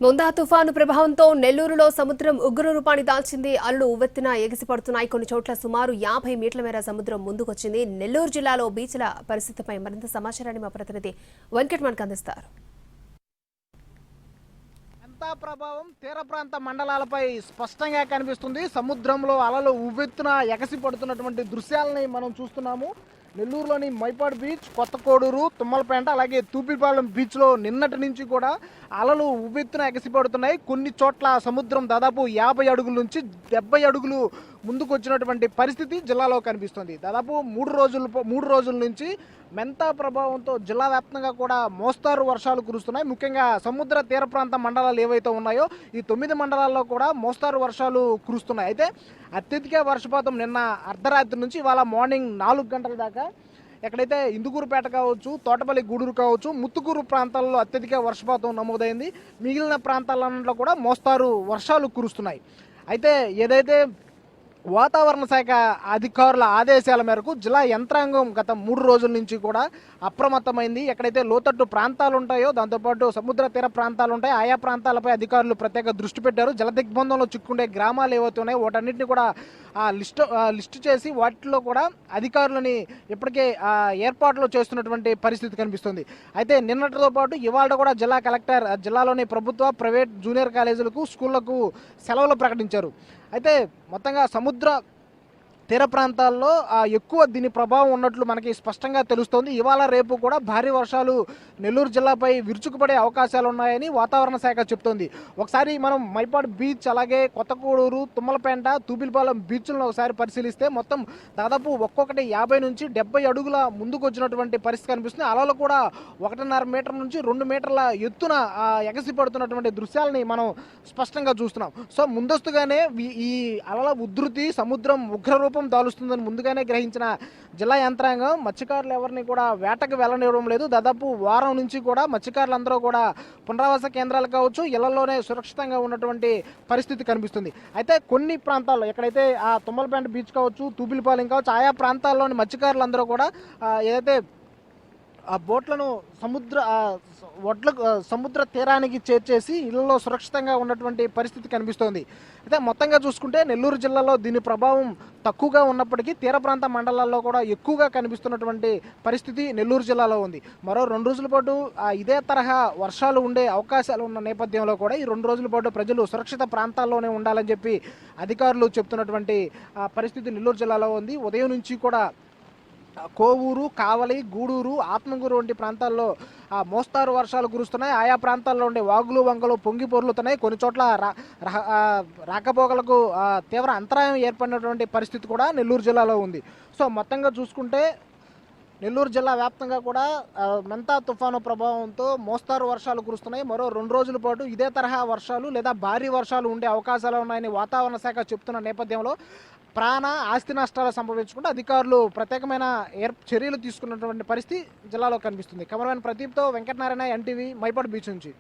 ముందా తుఫాను ప్రభావంతో నెల్లూరులో సముద్రం ఉగ్ర రూపాన్ని దాల్చింది. అలలు ఉవ్వెత్తున ఎగిసిపడుతున్నాయి. కొన్ని చోట్ల సుమారు 50 మీటర్ల మేర సముద్రం ముందుకొచ్చింది. నెల్లూరు జిల్లాలో బీచ్ల పరిస్థితిపై మరింత సమాచారాన్ని మా ప్రతినిధి వెంకట్ మనకు అందిస్తారు. ఎంత ప్రభావం తీర ప్రాంత మండలాలపై స్పష్టంగా కనిపిస్తుంది. సముద్రంలో అలలు ఉవ్వెత్తున ఎగసిపడుతున్నటువంటి దృశ్యాలని మనం చూస్తున్నాము. నెల్లూరులోని మైపాడు బీచ్, కొత్త కోడూరు, తుమ్మలపేంట, అలాగే తూపిపాలెం బీచ్లో నిన్నటి నుంచి కూడా అలలు ఉవ్వెత్తున ఎగసిపడుతున్నాయి. కొన్ని చోట్ల సముద్రం దాదాపు 50 అడుగుల నుంచి 70 అడుగులు ముందుకు వచ్చినటువంటి పరిస్థితి జిల్లాలో కనిపిస్తుంది. దాదాపు మూడు రోజుల నుంచి మెంతా ప్రభావంతో జిల్లా వ్యాప్తంగా కూడా మోస్తారు వర్షాలు కురుస్తున్నాయి. ముఖ్యంగా సముద్ర తీర ప్రాంత మండలాలు ఏవైతే ఉన్నాయో ఈ 9 మండలాల్లో కూడా మోస్తారు వర్షాలు కురుస్తున్నాయి. అయితే అత్యధిక వర్షపాతం నిన్న అర్ధరాత్రి నుంచి ఇవాళ మార్నింగ్ 4 గంటల దాకా ఎక్కడైతే ఇందుకూరుపేట కావచ్చు, తోటపల్లి గూడూరు కావచ్చు, ముత్తుకూరు ప్రాంతాల్లో అత్యధిక వర్షపాతం నమోదైంది. మిగిలిన ప్రాంతాలన్నింటిలో కూడా మోస్తారు వర్షాలు కురుస్తున్నాయి. అయితే ఏదైతే వాతావరణ శాఖ అధికారుల ఆదేశాల మేరకు జిల్లా యంత్రాంగం గత 3 రోజుల నుంచి కూడా అప్రమత్తమైంది. ఎక్కడైతే లోతట్టు ప్రాంతాలు ఉంటాయో, దాంతోపాటు సముద్ర తీర ప్రాంతాలు ఉంటాయి, ఆయా ప్రాంతాలపై అధికారులు ప్రత్యేక దృష్టి పెట్టారు. జల దిగ్బంధంలో చిక్కుండే గ్రామాలు ఏవైతే ఉన్నాయో వాటన్నిటిని కూడా లిస్టు చేసి వాటిలో కూడా అధికారులని ఇప్పటికే ఏర్పాట్లు చేస్తున్నటువంటి పరిస్థితి కనిపిస్తుంది. అయితే నిన్నటితో పాటు ఇవాళ కూడా జిల్లా కలెక్టర్ జిల్లాలోని ప్రభుత్వ, ప్రైవేట్ జూనియర్ కాలేజీలకు, స్కూళ్లకు సెలవులు ప్రకటించారు. అయితే మొత్తంగా సముద్ర తీర ప్రాంతాల్లో ఎక్కువ దీని ప్రభావం ఉన్నట్లు మనకి స్పష్టంగా తెలుస్తోంది. ఇవాళ రేపు కూడా భారీ వర్షాలు నెల్లూరు జిల్లాపై విరుచుకుపడే అవకాశాలు ఉన్నాయని వాతావరణ శాఖ చెప్తోంది. ఒకసారి మనం మైపాడు బీచ్, అలాగే కొత్తకోడూరు, తుమ్మలపేంట, తూపిలపాలెం బీచ్లను ఒకసారి పరిశీలిస్తే మొత్తం దాదాపు ఒక్కొక్కటి 50 నుంచి 70 అడుగుల ముందుకు వచ్చినటువంటి పరిస్థితి కనిపిస్తుంది. అలలు కూడా 1.5 మీటర్ నుంచి 2 మీటర్ల ఎత్తున ఎగసిపడుతున్నటువంటి దృశ్యాలని మనం స్పష్టంగా చూస్తున్నాం. సో ముందస్తుగానే ఈ అలల ఉధృతి, సముద్రం ఉగ్రరూపం దాలుస్తుందని ముందుగానే గ్రహించిన జిల్లా యంత్రాంగం మత్స్యకారులు ఎవరిని కూడా వేటకు వెళ్ళనివ్వడం లేదు. దాదాపు వారం నుంచి కూడా మత్స్యకారులందరూ కూడా పునరావాస కేంద్రాలు కావచ్చు, ఇళ్లలోనే సురక్షితంగా ఉన్నటువంటి పరిస్థితి కనిపిస్తుంది. అయితే కొన్ని ప్రాంతాల్లో ఎక్కడైతే ఆ తుమ్మలపేంట బీచ్ కావచ్చు, తూపిలపాలెం కావచ్చు, ఆయా ప్రాంతాల్లోని మత్స్యకారులందరూ కూడా ఏదైతే ఆ బోట్లను సముద్ర తీరానికి చేర్చేసి ఇళ్లలో సురక్షితంగా ఉన్నటువంటి పరిస్థితి కనిపిస్తోంది. అయితే మొత్తంగా చూసుకుంటే నెల్లూరు జిల్లాలో దీని ప్రభావం తక్కువగా ఉన్నప్పటికీ తీర ప్రాంత మండలాల్లో కూడా ఎక్కువగా కనిపిస్తున్నటువంటి పరిస్థితి నెల్లూరు జిల్లాలో ఉంది. మరో 2 రోజుల పాటు ఇదే తరహా వర్షాలు ఉండే అవకాశాలు ఉన్న నేపథ్యంలో కూడా ఈ 2 రోజుల పాటు ప్రజలు సురక్షిత ప్రాంతాల్లోనే ఉండాలని చెప్పి అధికారులు చెప్తున్నటువంటి పరిస్థితి నెల్లూరు జిల్లాలో ఉంది. ఉదయం నుంచి కూడా కోవూరు, కావలి, గూడూరు, ఆత్మకూరు వంటి ప్రాంతాల్లో మోస్తారు వర్షాలు కురుస్తున్నాయి. ఆయా ప్రాంతాల్లో ఉండే వాగులు, వంకలు పొంగి పొర్లుతున్నాయి. కొన్ని చోట్ల రాకపోకలకు తీవ్ర అంతరాయం ఏర్పడినటువంటి పరిస్థితి కూడా నెల్లూరు జిల్లాలో ఉంది. సో మొత్తంగా చూసుకుంటే నెల్లూరు జిల్లా వ్యాప్తంగా కూడా మెంతా తుఫాను ప్రభావంతో మోస్తారు వర్షాలు కురుస్తున్నాయి. మరో 2 రోజుల పాటు ఇదే తరహా వర్షాలు లేదా భారీ వర్షాలు ఉండే అవకాశాలు ఉన్నాయని వాతావరణ శాఖ చెప్తున్న నేపథ్యంలో ప్రాణ, ఆస్తి నష్టాలు సంభవించకుండా అధికారులు ప్రత్యేకమైన చర్యలు తీసుకున్నటువంటి పరిస్థితి జిల్లాలో కనిపిస్తుంది. కెమెరామెన్ ప్రదీప్తో వెంకటనారాయణ, ఎన్టీవీ, మైపాడు బీచ్ నుంచి.